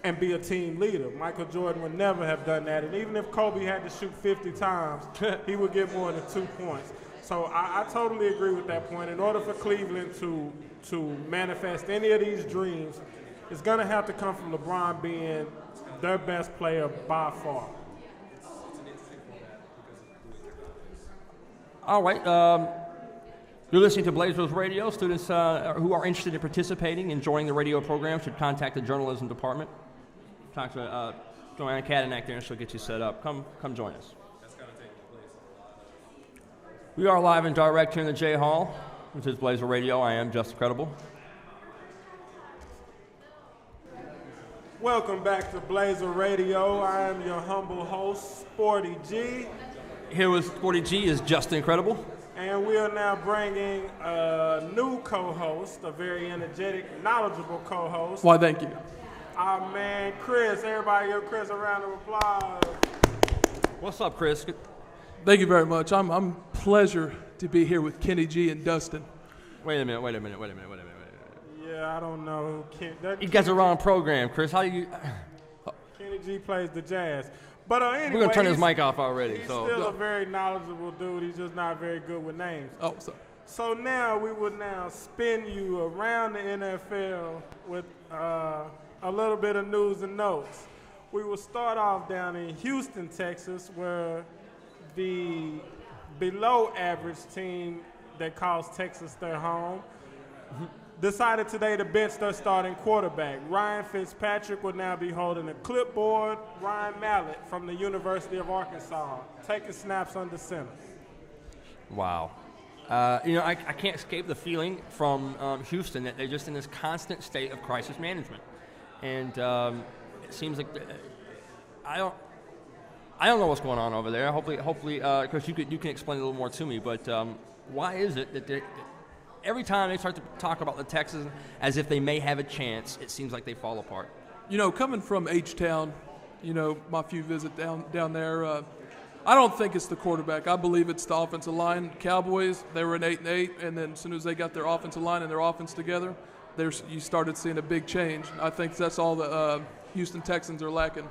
A: and be a team leader. Michael Jordan would never have done that, and even if Kobe had to shoot 50 times, he would get more than 2 points. So I totally agree with that point. In order for Cleveland to manifest any of these dreams, it's going to have to come from LeBron being their best player by far.
C: All right. You're listening to Blazers Radio. Students who are interested in participating and joining the radio program should contact the journalism department. Talk to Joanna Cattanach there, and she'll get you set up. Come join us. That's going to take place. We are live and direct here in the J Hall. This is Blazer Radio. I am Just Credible.
A: Welcome back to Blazer Radio. I am your humble host, Sporty G.
C: Here with Sporty G is Just Incredible.
A: And we are now bringing a new co-host, a very energetic, knowledgeable co-host.
D: Why, thank you.
A: Our man, Chris. Everybody give Chris a round of applause.
C: What's up, Chris?
D: Thank you very much. I'm pleasure to be here with Kenny G and Dustin.
C: Wait a minute.
A: Yeah, I don't know.
C: You guys are wrong program, Chris. How do you?
A: Kenny G plays the Jazz. But anyway,
C: we're going to turn his mic off already.
A: He's still a very knowledgeable dude. He's just not very good with names.
D: Oh, sorry.
A: So now we will now spin you around the NFL with a little bit of news and notes. We will start off down in Houston, Texas, where the below average team that calls Texas their home decided today to bench their starting quarterback. Ryan Fitzpatrick will now be holding a clipboard. Ryan Mallett from the University of Arkansas taking snaps under center.
C: Wow. I can't escape the feeling from Houston that they're just in this constant state of crisis management. And it seems like I don't know what's going on over there. Hopefully, because you can explain a little more to me. But why is it that every time they start to talk about the Texans as if they may have a chance, it seems like they fall apart?
D: Coming from H-Town, my few visits down there, I don't think it's the quarterback. I believe it's the offensive line. Cowboys, they were an 8-8, and then as soon as they got their offensive line and their offense together, you started seeing a big change. I think that's all the Houston Texans are lacking.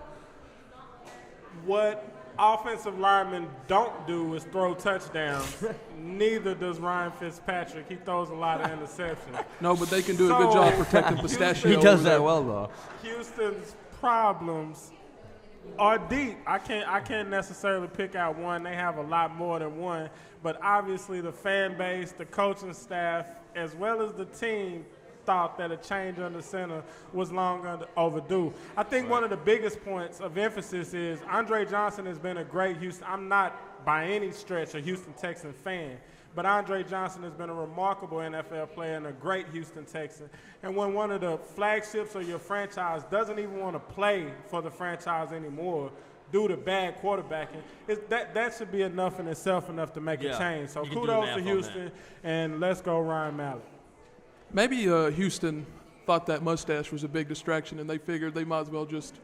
A: What offensive linemen don't do is throw touchdowns. Neither does Ryan Fitzpatrick. He throws a lot of interceptions.
D: No, but they can do a good job protecting Pistachio.
C: He does that well, though.
A: Houston's problems are deep. I can't necessarily pick out one. They have a lot more than one. But obviously the fan base, the coaching staff, as well as the team thought that a change under center was long overdue. I think one of the biggest points of emphasis is Andre Johnson has been a great Houston. I'm not by any stretch a Houston Texan fan, but Andre Johnson has been a remarkable NFL player and a great Houston Texan. And when one of the flagships of your franchise doesn't even want to play for the franchise anymore due to bad quarterbacking, that should be enough in itself enough to make a change. So kudos to Houston, and let's go Ryan Mallett.
D: Maybe Houston thought that mustache was a big distraction, and they figured they might as well just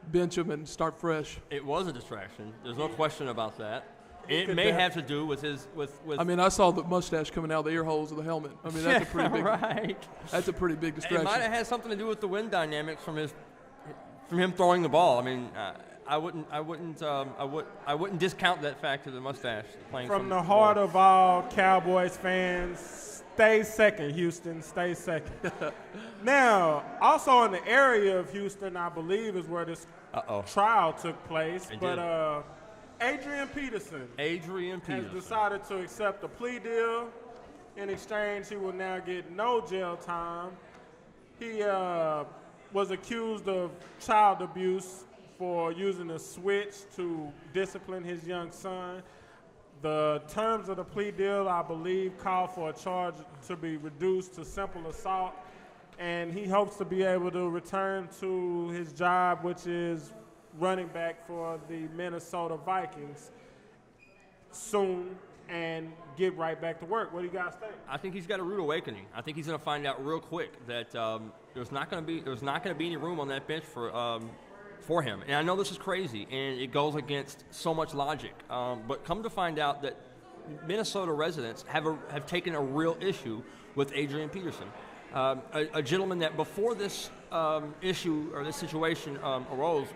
D: bench him and start fresh.
C: It was a distraction. There's no question about that. It may have to do with his with.
D: I mean, I saw the mustache coming out of the ear holes of the helmet. I mean, that's a pretty big.
C: Right.
D: That's a pretty big distraction.
C: It might have had something to do with the wind dynamics from him throwing the ball. I mean, I wouldn't discount that fact of the mustache playing
A: from the heart of all Cowboys fans. Stay second, Houston. Stay second. Now, also in the area of Houston, I believe, is where this trial took place. But Adrian Peterson has decided to accept a plea deal. In exchange, he will now get no jail time. He was accused of child abuse for using a switch to discipline his young son. The terms of the plea deal, I believe, call for a charge to be reduced to simple assault, and he hopes to be able to return to his job, which is running back for the Minnesota Vikings soon and get right back to work. What do you guys think?
C: I think he's got a rude awakening. I think he's going to find out real quick that there's not going to be any room on that bench for him. And I know this is crazy, and it goes against so much logic. But come to find out that Minnesota residents have taken a real issue with Adrian Peterson, a gentleman that before this issue or this situation arose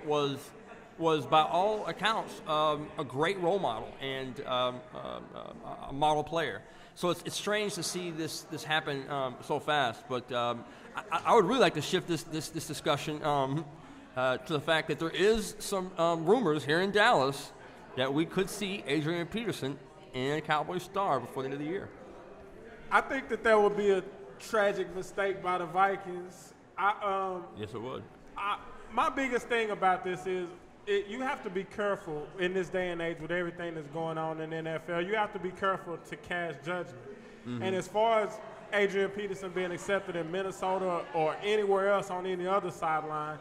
C: was by all accounts a great role model and a model player. So it's strange to see this happen so fast. But I would really like to shift this discussion to the fact that there is some rumors here in Dallas that we could see Adrian Peterson in a Cowboys star before the end of the year.
A: I think that would be a tragic mistake by the Vikings.
C: Yes, it would.
A: My biggest thing about this is you have to be careful in this day and age with everything that's going on in the NFL. You have to be careful to cast judgment. Mm-hmm. And as far as Adrian Peterson being accepted in Minnesota or anywhere else on any other sideline,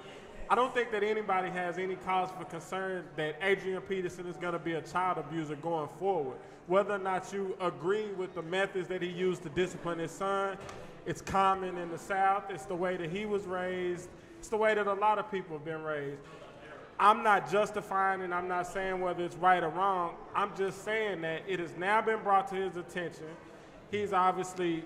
A: I don't think that anybody has any cause for concern that Adrian Peterson is going to be a child abuser going forward. Whether or not you agree with the methods that he used to discipline his son, it's common in the South. It's the way that he was raised. It's the way that a lot of people have been raised. I'm not justifying and I'm not saying whether it's right or wrong. I'm just saying that it has now been brought to his attention. He's obviously,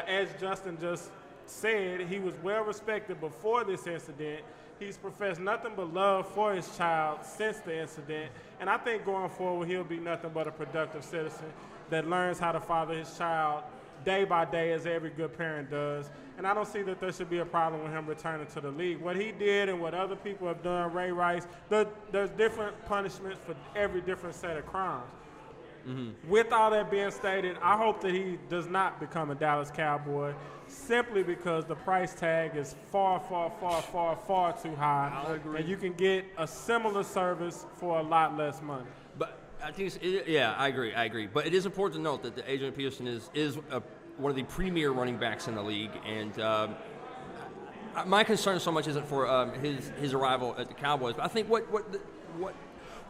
A: as Justin just said, he was well respected before this incident. He's professed nothing but love for his child since the incident, and I think going forward he'll be nothing but a productive citizen. that learns how to father his child day by day as every good parent does. And I don't see that there should be a problem with him returning to the league. What he did and what other people have done, Ray Rice, there's different punishments for every different set of crimes. Mm-hmm. With all that being stated, I hope that he does not become a Dallas Cowboy simply because the price tag is far, far, far, far, far too high.
C: I agree.
A: And you can get a similar service for a lot less money.
C: But I think, I agree. But it is important to note that Adrian Peterson is one of the premier running backs in the league, and my concern so much isn't for his arrival at the Cowboys. But I think what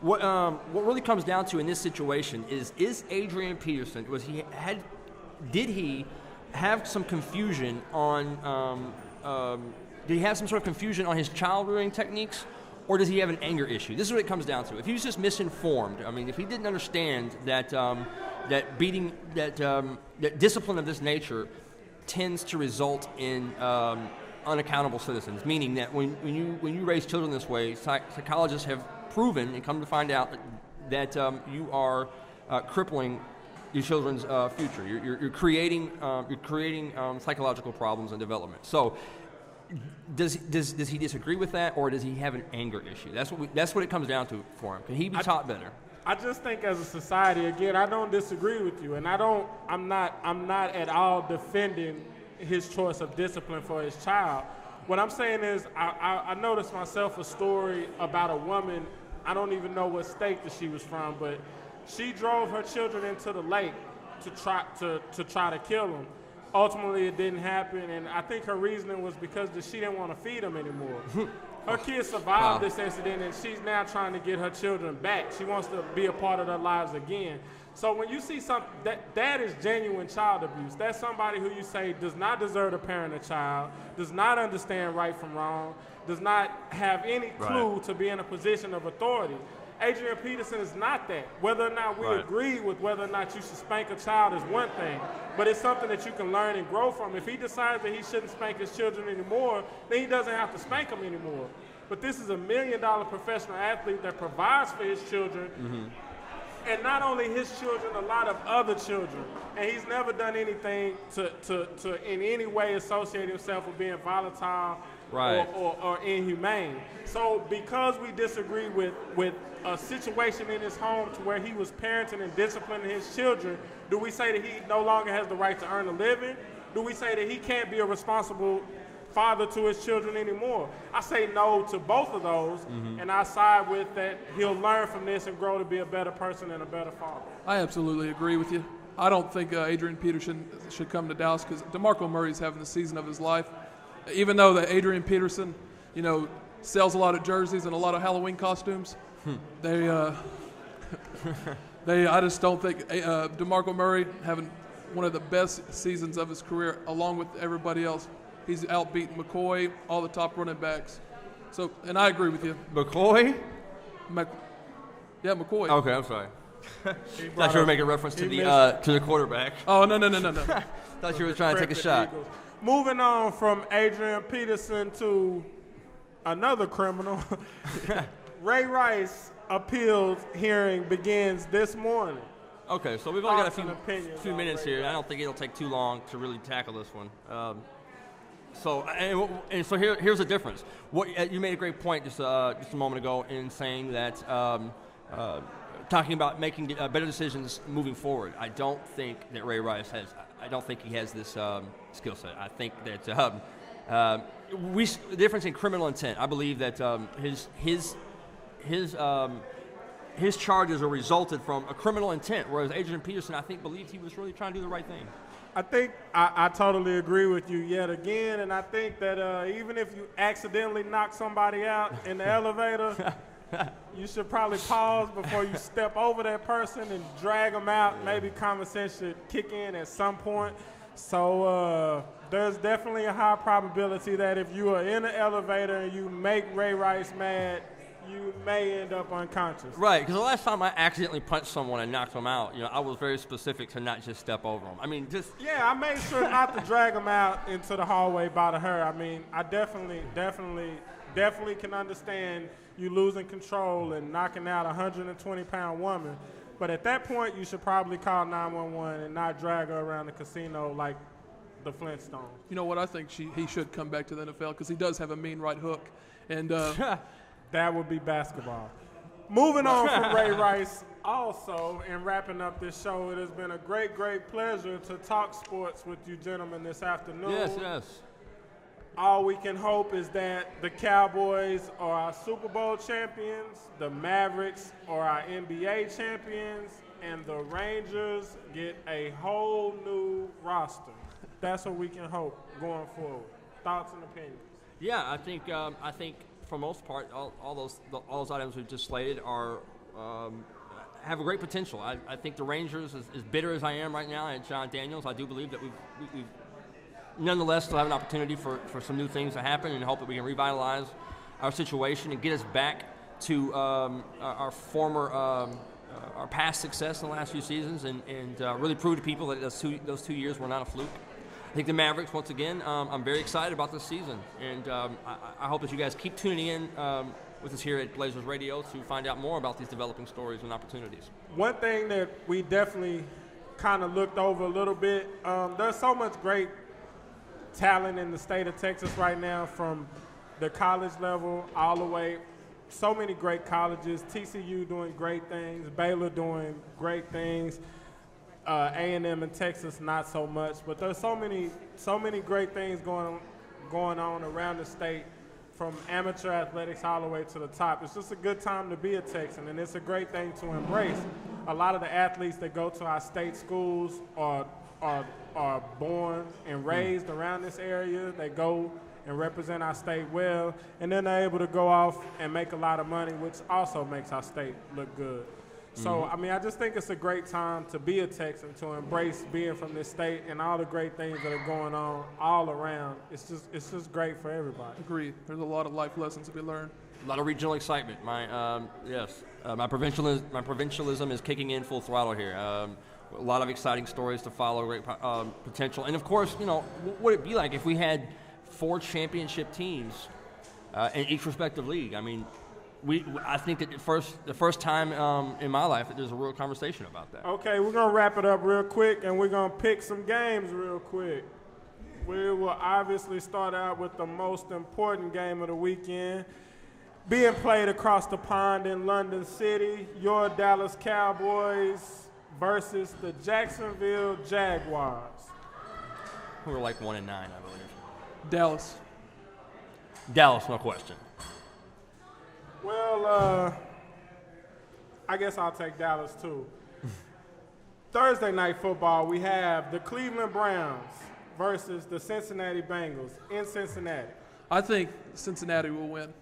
C: really comes down to in this situation is Adrian Peterson, did he have some confusion on did he have some sort of confusion on his child rearing techniques, or does he have an anger issue? This is what it comes down to. If he was just misinformed, I mean, if he didn't understand that that discipline of this nature tends to result in unaccountable citizens, meaning that when you raise children this way, psychologists have proven and come to find out that you are crippling your children's future. You're creating psychological problems and development. So, does he disagree with that, or does he have an anger issue? That's what it comes down to for him. Can he be taught better?
A: I just think as a society, again, I don't disagree with you, and I'm not at all defending his choice of discipline for his child. What I'm saying is, I noticed myself a story about a woman. I don't even know what state that she was from, but she drove her children into the lake to try to kill them. Ultimately, it didn't happen, and I think her reasoning was because she didn't want to feed them anymore. Her kids survived this incident, and she's now trying to get her children back. She wants to be a part of their lives again. So when you see something, that is genuine child abuse. That's somebody who you say does not deserve to parent a child, does not understand right from wrong, does not have any clue to be in a position of authority. Adrian Peterson is not that. Whether or not we agree with whether or not you should spank a child is one thing, but it's something that you can learn and grow from. If he decides that he shouldn't spank his children anymore, then he doesn't have to spank them anymore. But this is $1 million professional athlete that provides for his children, and not only his children, a lot of other children. And he's never done anything to in any way associate himself with being volatile or inhumane. So because we disagree with a situation in his home to where he was parenting and disciplining his children, do we say that he no longer has the right to earn a living? Do we say that he can't be a responsible father to his children anymore? I say no to both of those, and I side with that he'll learn from this and grow to be a better person and a better father. I
D: absolutely agree with you. I don't think Adrian Peterson should come to Dallas because DeMarco Murray is having the season of his life. Even though that Adrian Peterson, sells a lot of jerseys and a lot of Halloween costumes, I just don't think DeMarco Murray having one of the best seasons of his career along with everybody else. He's outbeaten McCoy, all the top running backs. So, and I agree with you.
C: McCoy?
D: Yeah, McCoy.
C: Okay, I'm sorry. Thought you were making reference to the quarterback.
D: Oh, no.
C: Thought you were trying to take a shot.
A: Eagles. Moving on from Adrian Peterson to another criminal, Ray Rice appeals hearing begins this morning.
C: Okay, so we've only got a few minutes here. I don't think it'll take too long to really tackle this one. So here's the difference. You made a great point just a moment ago in saying that talking about making better decisions moving forward. I don't think that Ray Rice has. I don't think he has this skill set. I think that the difference in criminal intent. I believe that his charges are resulted from a criminal intent, whereas Adrian Peterson, I think, believed he was really trying to do the right thing.
A: I think I totally agree with you yet again, and I think that even if you accidentally knock somebody out in the elevator, you should probably pause before you step over that person and drag them out. Maybe common sense should kick in at some point. So there's definitely a high probability that if you are in an elevator and you make Ray Rice mad, you may end up unconscious.
C: Right, because the last time I accidentally punched someone and knocked them out, I was very specific to not just step over them. I mean,
A: I made sure not to drag them out into the hallway by her. I mean, I definitely can understand you losing control and knocking out a 120-pound woman. But at that point, you should probably call 911 and not drag her around the casino like the Flintstones.
D: You know what? I think he should come back to the NFL because he does have a mean right hook. And
A: that would be basketball. Moving on from Ray Rice, also, in wrapping up this show, it has been a great, great pleasure to talk sports with you gentlemen this afternoon.
C: Yes.
A: All we can hope is that the Cowboys are our Super Bowl champions, the Mavericks are our NBA champions, and the Rangers get a whole new roster. That's what we can hope going forward. Thoughts and opinions?
C: Yeah, I think for most part, all those items we've just slated are have a great potential. I think the Rangers, as bitter as I am right now at John Daniels, I do believe that we've nonetheless still have an opportunity for some new things to happen, and hope that we can revitalize our situation and get us back to our former our past success in the last few seasons, and really prove to people that those 2 years were not a fluke. I think the Mavericks, once again, I'm very excited about this season, and I hope that you guys keep tuning in with us here at Blazers Radio to find out more about these developing stories and opportunities.
A: One thing that we definitely kind of looked over a little bit, there's so much great talent in the state of Texas right now, from the college level all the way. So many great colleges, TCU doing great things, Baylor doing great things, A&M in Texas not so much, but there's so many great things going on around the state, from amateur athletics all the way to the top. It's just a good time to be a Texan, and it's a great thing to embrace. A lot of the athletes that go to our state schools are born and raised around this area. They go and represent our state well, and then they're able to go off and make a lot of money, which also makes our state look good. So, I mean, I just think it's a great time to be a Texan, to embrace being from this state and all the great things that are going on all around. It's just great for everybody.
D: Agreed. There's a lot of life lessons to be learned.
C: A lot of regional excitement. My provincialism is kicking in full throttle here. A lot of exciting stories to follow, great potential. And, of course, what would it be like if we had 4 championship teams in each respective league? I mean, I think that the first time in my life that there's a real conversation about that.
A: Okay, we're going to wrap it up real quick, and we're going to pick some games real quick. We will obviously start out with the most important game of the weekend, being played across the pond in London City, your Dallas Cowboys versus the Jacksonville Jaguars.
C: Who are like 1-9, I believe.
D: Dallas,
C: no question.
A: Well, I guess I'll take Dallas too. Thursday night football, we have the Cleveland Browns versus the Cincinnati Bengals in Cincinnati.
D: I think Cincinnati will win.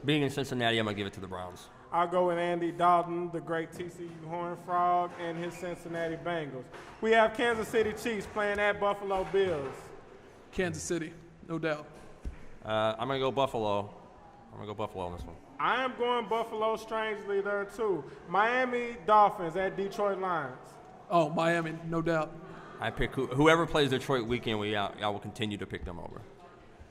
C: Being in Cincinnati, I'm going to give it to the Browns.
A: I'll go with Andy Dalton, the great TCU Horned Frog, and his Cincinnati Bengals. We have Kansas City Chiefs playing at Buffalo Bills.
D: Kansas City, no doubt.
C: I'm going to go Buffalo. I'm going to go Buffalo on this one.
A: I am going Buffalo, strangely, there too. Miami Dolphins at Detroit Lions.
D: Oh, Miami, no doubt.
C: I pick whoever plays Detroit weekend, I will continue to pick them over.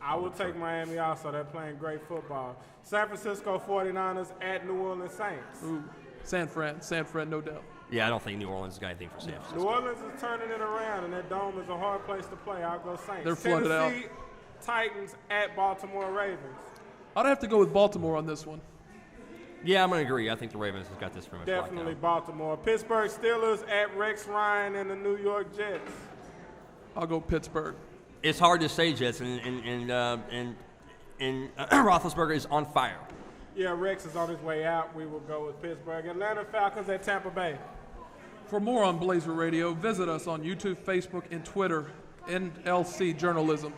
A: I will take Miami also. They're playing great football. San Francisco 49ers at New Orleans Saints.
D: Ooh, San Fran, no doubt.
C: Yeah, I don't think New Orleans has got anything for San Francisco.
A: New Orleans is turning it around, and that dome is a hard place to play. I'll go Saints.
D: They're flooded out.
A: Tennessee Titans at Baltimore Ravens.
D: I'd have to go with Baltimore on this one.
C: Yeah, I'm going to agree. I think the Ravens has got this pretty much
A: Definitely Baltimore. Pittsburgh Steelers at Rex Ryan and the New York Jets.
D: I'll go Pittsburgh.
C: It's hard to say Jets, and Roethlisberger is on fire.
A: Yeah, Rex is on his way out. We will go with Pittsburgh. Atlanta Falcons at Tampa Bay.
D: For more on Blazer Radio, visit us on YouTube, Facebook, and Twitter, NLC Journalism.